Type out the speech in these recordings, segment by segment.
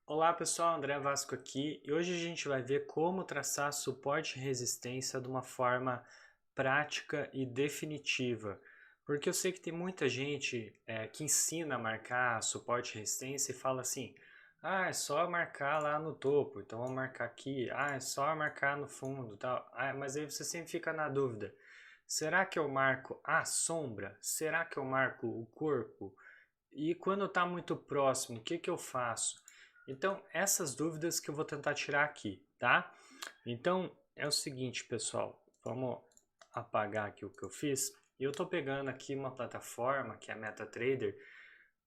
Olá pessoal, André Vasco aqui e hoje a gente vai ver como traçar suporte e resistência de uma forma prática e definitiva. Porque eu sei que tem muita gente que ensina a marcar suporte e resistência e fala assim: ah, é só marcar lá no topo, então vamos marcar aqui, ah, é só marcar no fundo, tal. Ah, mas aí você sempre fica na dúvida: será que eu marco a sombra? Será que eu marco o corpo? E quando está muito próximo, o que que eu faço? Então, essas dúvidas que eu vou tentar tirar aqui, tá? Então, é o seguinte, pessoal, vamos apagar aqui o que eu fiz. Eu estou pegando aqui uma plataforma que é a MetaTrader,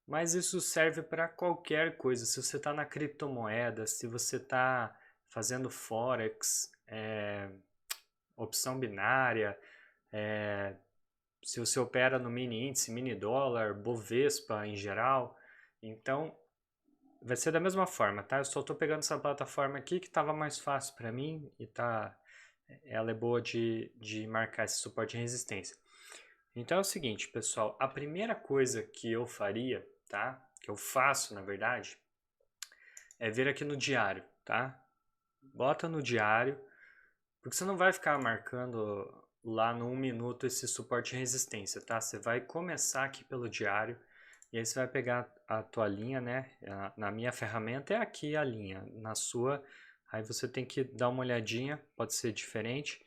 mas isso serve para qualquer coisa. Se você está na criptomoeda, se você está fazendo Forex, opção binária, é, se você opera no mini índice, mini dólar, Bovespa em geral, então vai ser da mesma forma, tá? Eu só estou pegando essa plataforma aqui que estava mais fácil para mim e ela é boa de marcar esse suporte e resistência. Então é o seguinte, pessoal, a primeira coisa que eu faria, tá? Que eu faço, na verdade, é ver aqui no diário, tá? Bota no diário, porque você não vai ficar marcando lá no 1 minuto esse suporte e resistência, tá? Você vai começar aqui pelo diário e aí você vai pegar a tua linha, né? Na minha ferramenta é aqui a linha, na sua, aí você tem que dar uma olhadinha, pode ser diferente,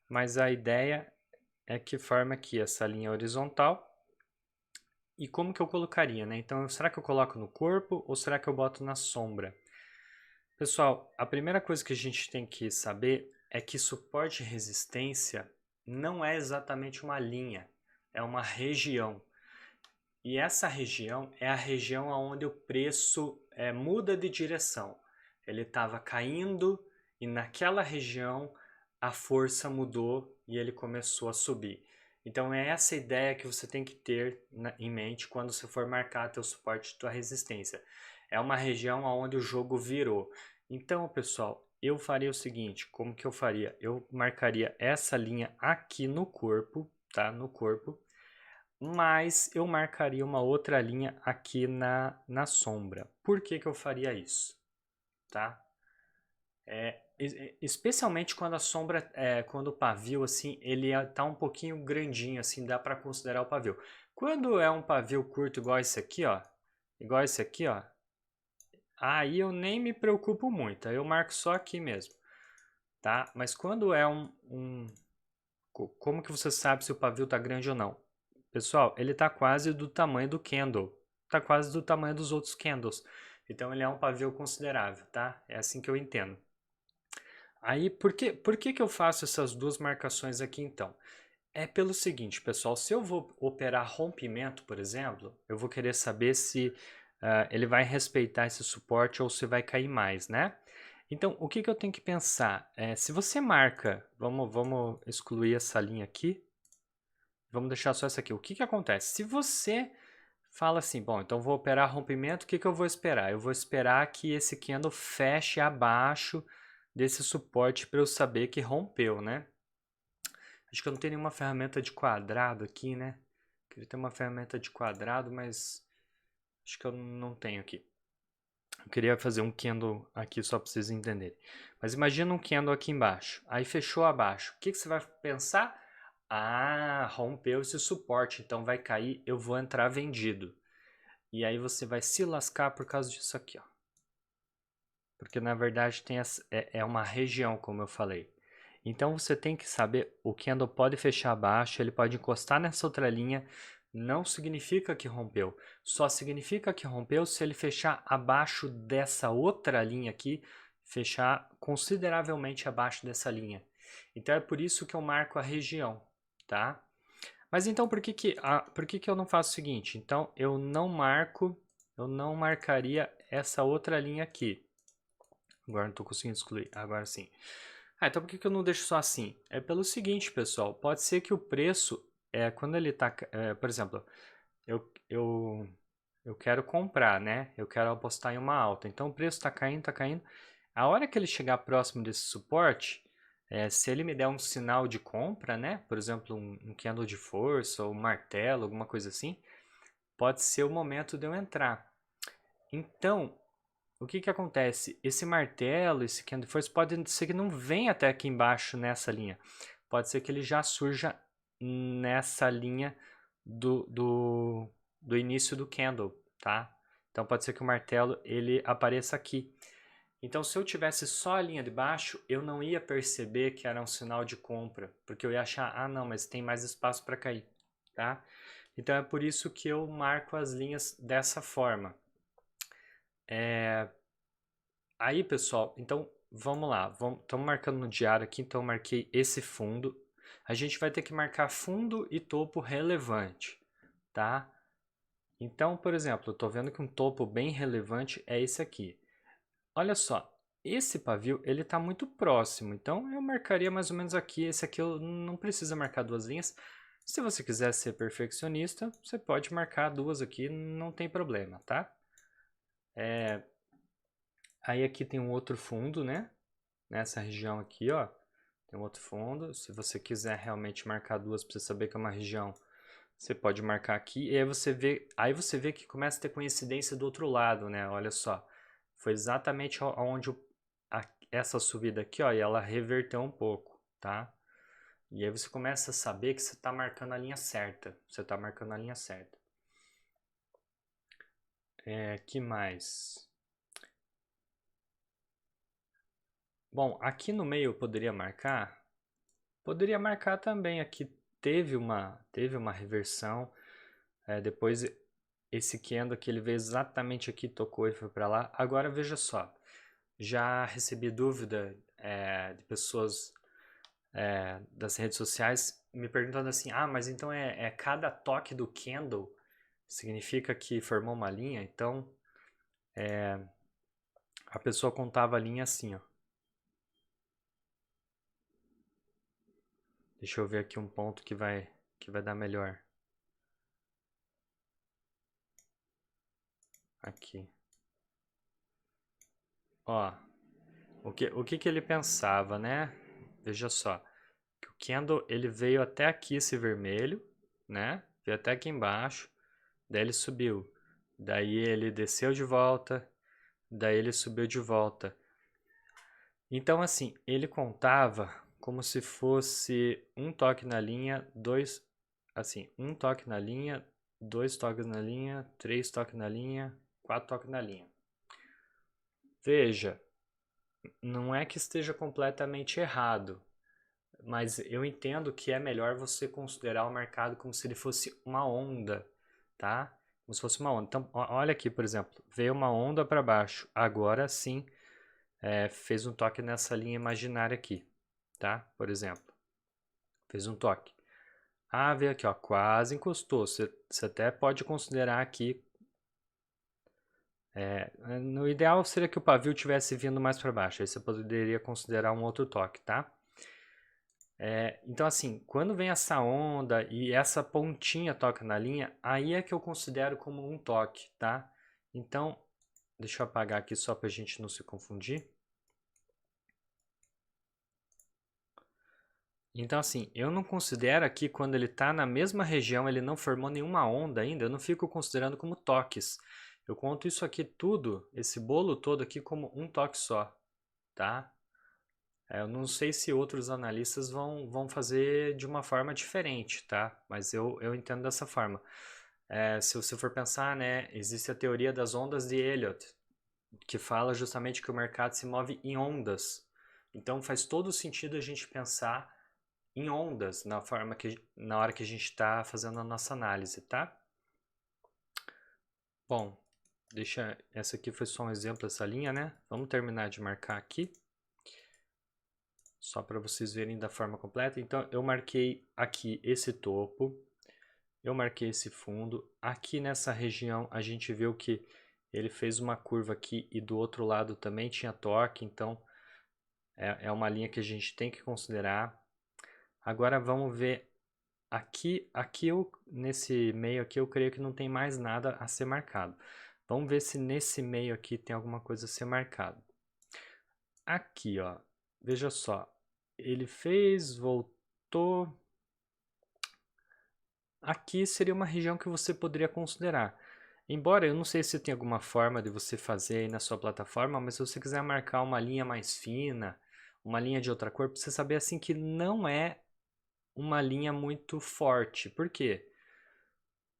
mas a ideia é que forma aqui essa linha horizontal. E como que eu colocaria, né? Então, será que eu coloco no corpo ou será que eu boto na sombra? Pessoal, a primeira coisa que a gente tem que saber é que suporte e resistência não é exatamente uma linha, é uma região. E essa região é a região onde o preço muda de direção. Ele estava caindo e naquela região a força mudou e ele começou a subir. Então é essa ideia que você tem que ter em mente quando você for marcar teu suporte e tua resistência. É uma região onde o jogo virou. Então, pessoal, eu faria o seguinte, como que eu faria? Eu marcaria essa linha aqui no corpo, tá? No corpo, mas eu marcaria uma outra linha aqui na sombra. Por que que eu faria isso? Tá? Especialmente quando a sombra, quando o pavio, assim, ele tá um pouquinho grandinho, assim, dá para considerar o pavio. Quando é um pavio curto igual esse aqui, ó, aí eu nem me preocupo muito, aí eu marco só aqui mesmo, tá? Mas quando é como que você sabe se o pavio tá grande ou não? Pessoal, ele tá quase do tamanho do candle. Tá quase do tamanho dos outros candles. Então ele é um pavio considerável, tá? É assim que eu entendo. Aí, por que eu faço essas duas marcações aqui então? É pelo seguinte, pessoal, se eu vou operar rompimento, por exemplo, eu vou querer saber se ele vai respeitar esse suporte ou se vai cair mais, né? Então, o que que eu tenho que pensar? Se você marca, vamos excluir essa linha aqui, vamos deixar só essa aqui. O que que acontece? Se você fala assim, bom, então vou operar rompimento, o que que eu vou esperar? Eu vou esperar que esse candle feche abaixo desse suporte para eu saber que rompeu, né? Acho que eu não tenho nenhuma ferramenta de quadrado aqui, né? Queria ter uma ferramenta de quadrado, mas acho que eu não tenho aqui. Eu queria fazer um candle aqui só para vocês entenderem. Mas imagina um candle aqui embaixo. Aí fechou abaixo. O que que você vai pensar? Ah, rompeu esse suporte, então vai cair, eu vou entrar vendido. E aí você vai se lascar por causa disso aqui, ó. Porque na verdade é uma região, como eu falei. Então você tem que saber, o candle pode fechar abaixo, ele pode encostar nessa outra linha, não significa que rompeu. Só significa que rompeu se ele fechar abaixo dessa outra linha aqui, fechar consideravelmente abaixo dessa linha. Então é por isso que eu marco a região, tá? Mas então por que que eu não faço o seguinte? Então eu não marcaria essa outra linha aqui. Agora não estou conseguindo excluir, agora sim. Então por que que eu não deixo só assim? É pelo seguinte, pessoal, pode ser que o preço, quando ele está, por exemplo, eu, eu quero comprar, né? Eu quero apostar em uma alta, então o preço está caindo, está caindo. A hora que ele chegar próximo desse suporte, se ele me der um sinal de compra, né? Por exemplo, um candle de força ou um martelo, alguma coisa assim, pode ser o momento de eu entrar. Então, o que que acontece? Esse martelo, esse candle force, pode ser que não venha até aqui embaixo nessa linha. Pode ser que ele já surja nessa linha do início do candle, tá? Então pode ser que o martelo ele apareça aqui. Então se eu tivesse só a linha de baixo, eu não ia perceber que era um sinal de compra, porque eu ia achar, ah não, mas tem mais espaço para cair, tá? Então é por isso que eu marco as linhas dessa forma. Aí, pessoal, então vamos lá. Estamos marcando no diário aqui, então eu marquei esse fundo. A gente vai ter que marcar fundo e topo relevante, tá? Então, por exemplo, eu estou vendo que um topo bem relevante é esse aqui. Olha só, esse pavio ele está muito próximo, então eu marcaria mais ou menos aqui. Esse aqui eu não precisa marcar duas linhas. Se você quiser ser perfeccionista, você pode marcar duas aqui, não tem problema, tá? Aí aqui tem um outro fundo, né? Nessa região aqui, ó, tem um outro fundo. Se você quiser realmente marcar duas para você saber que é uma região, você pode marcar aqui. E aí você vê que começa a ter coincidência do outro lado, né? Olha só, foi exatamente onde essa subida aqui, ó, e ela reverteu um pouco, tá? E aí você começa a saber que você está marcando a linha certa. Você está marcando a linha certa. Que mais? Bom, aqui no meio eu poderia marcar. Poderia marcar também aqui. Teve uma reversão. Depois esse candle que ele veio exatamente aqui, tocou e foi para lá. Agora veja só. Já recebi dúvida de pessoas das redes sociais me perguntando assim: ah, mas então é cada toque do candle significa que formou uma linha? Então a pessoa contava a linha assim, ó. Deixa eu ver aqui um ponto que vai dar melhor. Aqui. Ó, o que ele pensava, né? Veja só. Que o candle ele veio até aqui esse vermelho, né? Veio até aqui embaixo. Daí ele subiu. Daí ele desceu de volta. Daí ele subiu de volta. Então, assim, ele contava como se fosse um toque na linha, dois. Assim, um toque na linha, dois toques na linha, três toques na linha, quatro toques na linha. Veja, não é que esteja completamente errado, mas eu entendo que é melhor você considerar o mercado como se ele fosse uma onda, tá? Como se fosse uma onda. Então, olha aqui, por exemplo, veio uma onda para baixo. Agora sim, fez um toque nessa linha imaginária aqui, tá? Por exemplo, fez um toque. Ah, veio aqui, ó, quase encostou. Você até pode considerar aqui. No ideal seria que o pavio tivesse vindo mais para baixo. Aí você poderia considerar um outro toque, tá? Então, assim, quando vem essa onda e essa pontinha toca na linha, aí é que eu considero como um toque, tá? Então, deixa eu apagar aqui só para a gente não se confundir. Então, assim, eu não considero aqui quando ele está na mesma região, ele não formou nenhuma onda ainda, eu não fico considerando como toques. Eu conto isso aqui tudo, esse bolo todo aqui, como um toque só, tá? Eu não sei se outros analistas vão fazer de uma forma diferente, tá? Mas eu entendo dessa forma. Se você for pensar, né, existe a teoria das ondas de Elliott, que fala justamente que o mercado se move em ondas. Então faz todo sentido a gente pensar em ondas na hora que a gente está fazendo a nossa análise, tá? Bom, essa aqui foi só um exemplo dessa linha, né? Vamos terminar de marcar aqui. Só para vocês verem da forma completa. Então, eu marquei aqui esse topo, eu marquei esse fundo. Aqui nessa região, a gente viu que ele fez uma curva aqui e do outro lado também tinha torque, então é uma linha que a gente tem que considerar. Agora vamos ver aqui nesse meio aqui, eu creio que não tem mais nada a ser marcado. Vamos ver se nesse meio aqui tem alguma coisa a ser marcado. Aqui, ó, veja só, ele fez, voltou. Aqui seria uma região que você poderia considerar. Embora eu não sei se tem alguma forma de você fazer aí na sua plataforma, mas se você quiser marcar uma linha mais fina, uma linha de outra cor, pra você saber assim que não é uma linha muito forte. Por quê?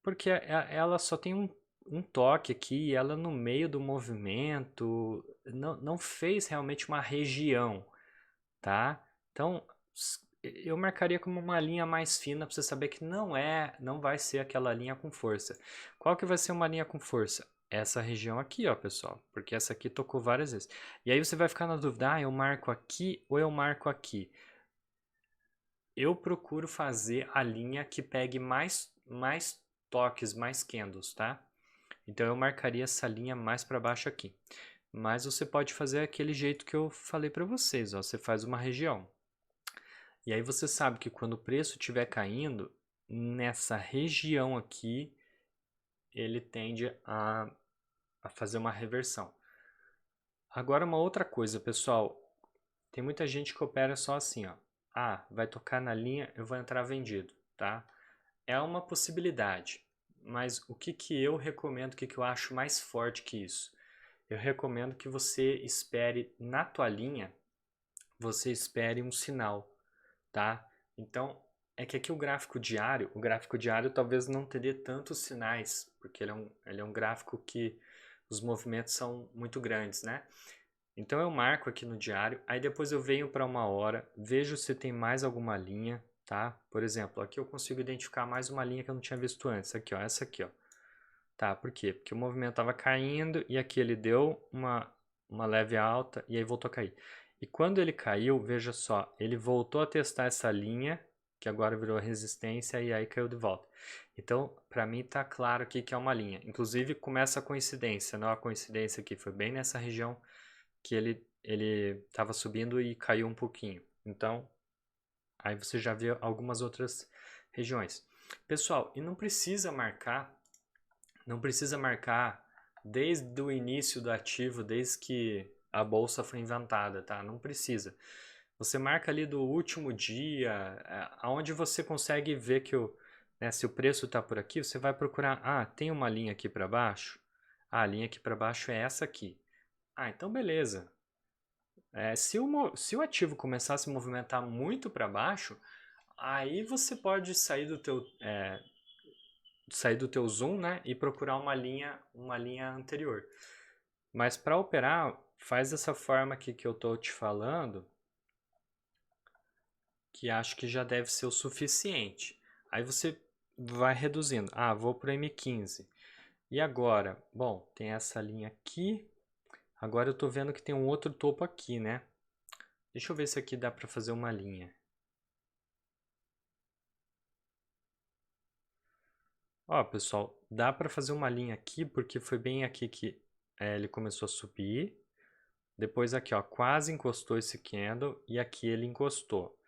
Porque ela só tem um toque aqui, e ela no meio do movimento não fez realmente uma região, tá? Então eu marcaria como uma linha mais fina para você saber que não vai ser aquela linha com força. Qual que vai ser uma linha com força? Essa região aqui, ó, pessoal, porque essa aqui tocou várias vezes. E aí você vai ficar na dúvida, eu marco aqui ou eu marco aqui? Eu procuro fazer a linha que pegue mais toques, mais candles, tá? Então eu marcaria essa linha mais para baixo aqui. Mas você pode fazer aquele jeito que eu falei para vocês, ó, você faz uma região. E aí você sabe que quando o preço estiver caindo, nessa região aqui, ele tende a fazer uma reversão. Agora uma outra coisa, pessoal, tem muita gente que opera só assim, ó. Ah, vai tocar na linha, eu vou entrar vendido, tá? É uma possibilidade, mas o que que eu recomendo, o que que eu acho mais forte que isso? Eu recomendo que você espere na tua linha, você espere um sinal, tá? Então, é que aqui o gráfico diário talvez não teria tantos sinais, porque ele é um gráfico que os movimentos são muito grandes, né? Então eu marco aqui no diário, aí depois eu venho para uma hora, vejo se tem mais alguma linha, tá? Por exemplo, aqui eu consigo identificar mais uma linha que eu não tinha visto antes, aqui ó, essa aqui ó. Tá, por quê? Porque o movimento estava caindo e aqui ele deu uma leve alta e aí voltou a cair. E quando ele caiu, veja só, ele voltou a testar essa linha, que agora virou resistência e aí caiu de volta. Então, para mim tá claro aqui que é uma linha. Inclusive começa a coincidência, não a coincidência aqui, foi bem nessa região que ele estava subindo e caiu um pouquinho. Então, aí você já vê algumas outras regiões. Pessoal, e não precisa marcar desde o início do ativo, desde que a bolsa foi inventada, tá? Não precisa. Você marca ali do último dia, aonde você consegue ver que se o preço está por aqui, você vai procurar, tem uma linha aqui para baixo? A linha aqui para baixo é essa aqui. Então beleza. Se o ativo começar a se movimentar muito para baixo, aí você pode sair do teu zoom, né, e procurar uma linha anterior. Mas para operar, faz dessa forma aqui que eu tô te falando, que acho que já deve ser o suficiente. Aí você vai reduzindo. Vou para M15. E agora? Bom, tem essa linha aqui. Agora eu tô vendo que tem um outro topo aqui, né? Deixa eu ver se aqui dá para fazer uma linha. Ó, pessoal, dá para fazer uma linha aqui, porque foi bem aqui que ele começou a subir. Depois aqui, ó, quase encostou esse candle e aqui ele encostou.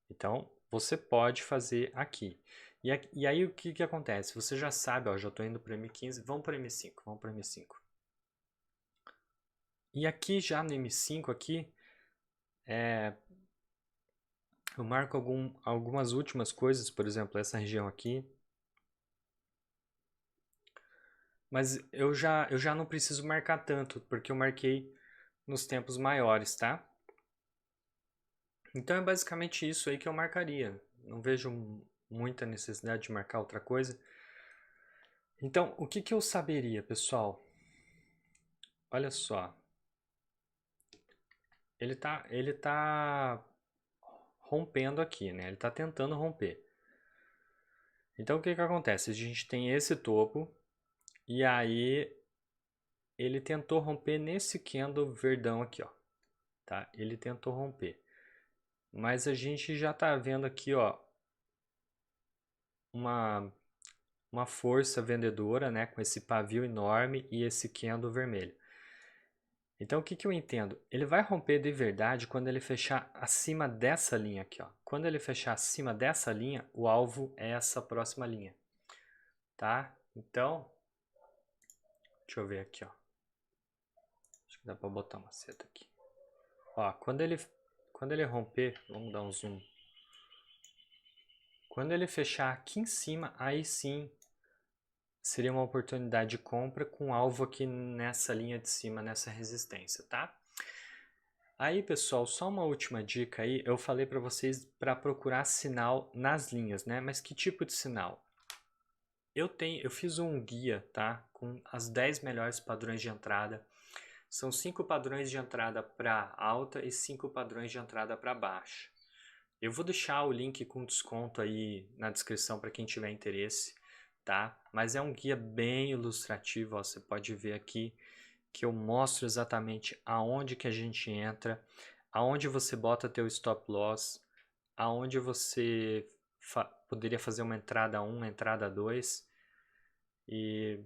Então, você pode fazer aqui. E aí o que que acontece? Você já sabe, ó, já estou indo para M15, vamos para M5, vamos para M5. E aqui já no M5 aqui, eu marco algumas últimas coisas, por exemplo, essa região aqui. Mas eu já não preciso marcar tanto, porque eu marquei nos tempos maiores, tá? Então é basicamente isso aí que eu marcaria. Não vejo muita necessidade de marcar outra coisa. Então, o que que eu saberia, pessoal? Olha só. Ele tá rompendo aqui, né? Ele tá tentando romper. Então, o que que acontece? A gente tem esse topo e aí ele tentou romper nesse candle verdão aqui, ó. Tá? Ele tentou romper. Mas a gente já tá vendo aqui, ó, uma força vendedora, né, com esse pavio enorme e esse candle vermelho. Então o que que eu entendo? Ele vai romper de verdade quando ele fechar acima dessa linha aqui, ó. Quando ele fechar acima dessa linha, o alvo é essa próxima linha, tá? Então, deixa eu ver aqui, ó. Acho que dá para botar uma seta aqui. Ó, quando ele romper, vamos dar um zoom. Quando ele fechar aqui em cima, aí sim seria uma oportunidade de compra com alvo aqui nessa linha de cima, nessa resistência, tá? Aí, pessoal, só uma última dica aí, eu falei para vocês para procurar sinal nas linhas, né? Mas que tipo de sinal? Eu fiz um guia, tá? Com as 10 melhores padrões de entrada. São 5 padrões de entrada para alta e 5 padrões de entrada para baixa. Eu vou deixar o link com desconto aí na descrição para quem tiver interesse, tá? Mas é um guia bem ilustrativo, ó, você pode ver aqui que eu mostro exatamente aonde que a gente entra, aonde você bota teu stop loss, aonde você poderia fazer uma entrada 1, uma entrada 2 e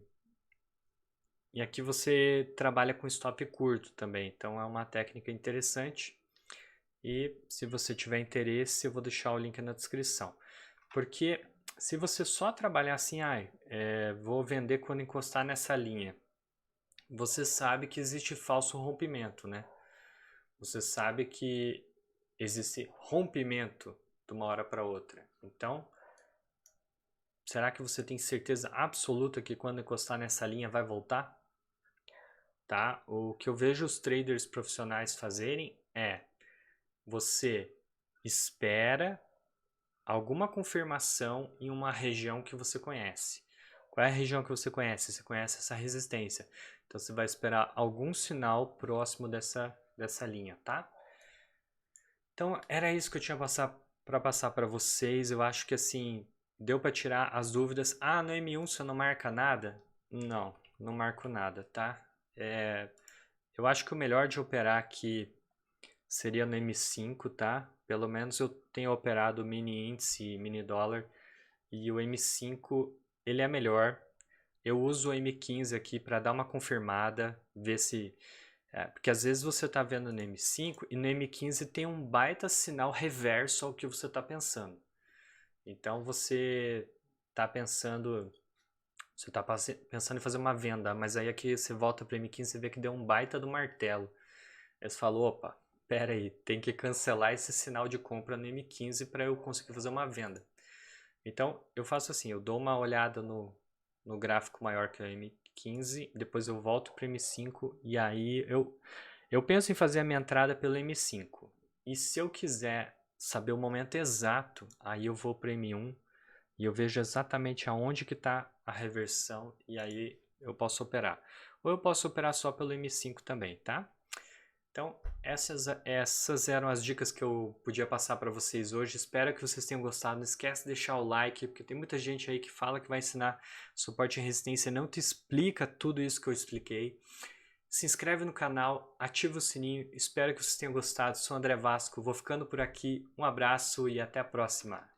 aqui você trabalha com stop curto também, então é uma técnica interessante. E se você tiver interesse, eu vou deixar o link na descrição. Porque se você só trabalhar assim, vou vender quando encostar nessa linha, você sabe que existe falso rompimento, né? Você sabe que existe rompimento de uma hora para outra. Então, será que você tem certeza absoluta que quando encostar nessa linha vai voltar? Tá? O que eu vejo os traders profissionais fazerem é você espera alguma confirmação em uma região que você conhece. Qual é a região que você conhece? Você conhece essa resistência. Então você vai esperar algum sinal próximo dessa linha, tá? Então era isso que eu tinha para passar para vocês. Eu acho que assim, deu para tirar as dúvidas. Ah, no M1 você não marca nada? Não, não marco nada, tá? Eu acho que o melhor de operar aqui seria no M5, tá? Pelo menos eu tenho operado mini índice e mini dólar e o M5 ele é melhor. Eu uso o M15 aqui para dar uma confirmada, ver se... porque às vezes você está vendo no M5 e no M15 tem um baita sinal reverso ao que você está pensando. Então você está pensando... Você está pensando em fazer uma venda, mas aí aqui você volta para o M15 e vê que deu um baita do martelo. Aí você fala, opa, pera aí, tem que cancelar esse sinal de compra no M15 para eu conseguir fazer uma venda. Então, eu faço assim, eu dou uma olhada no gráfico maior que é o M15, depois eu volto para o M5 e aí eu penso em fazer a minha entrada pelo M5. E se eu quiser saber o momento exato, aí eu vou para o M1 e eu vejo exatamente aonde que está a reversão e aí eu posso operar. Ou eu posso operar só pelo M5 também, tá? Então, essas eram as dicas que eu podia passar para vocês hoje. Espero que vocês tenham gostado. Não esquece de deixar o like, porque tem muita gente aí que fala que vai ensinar suporte e resistência, não te explica tudo isso que eu expliquei. Se inscreve no canal, ativa o sininho. Espero que vocês tenham gostado. Sou André Vasco, vou ficando por aqui. Um abraço e até a próxima.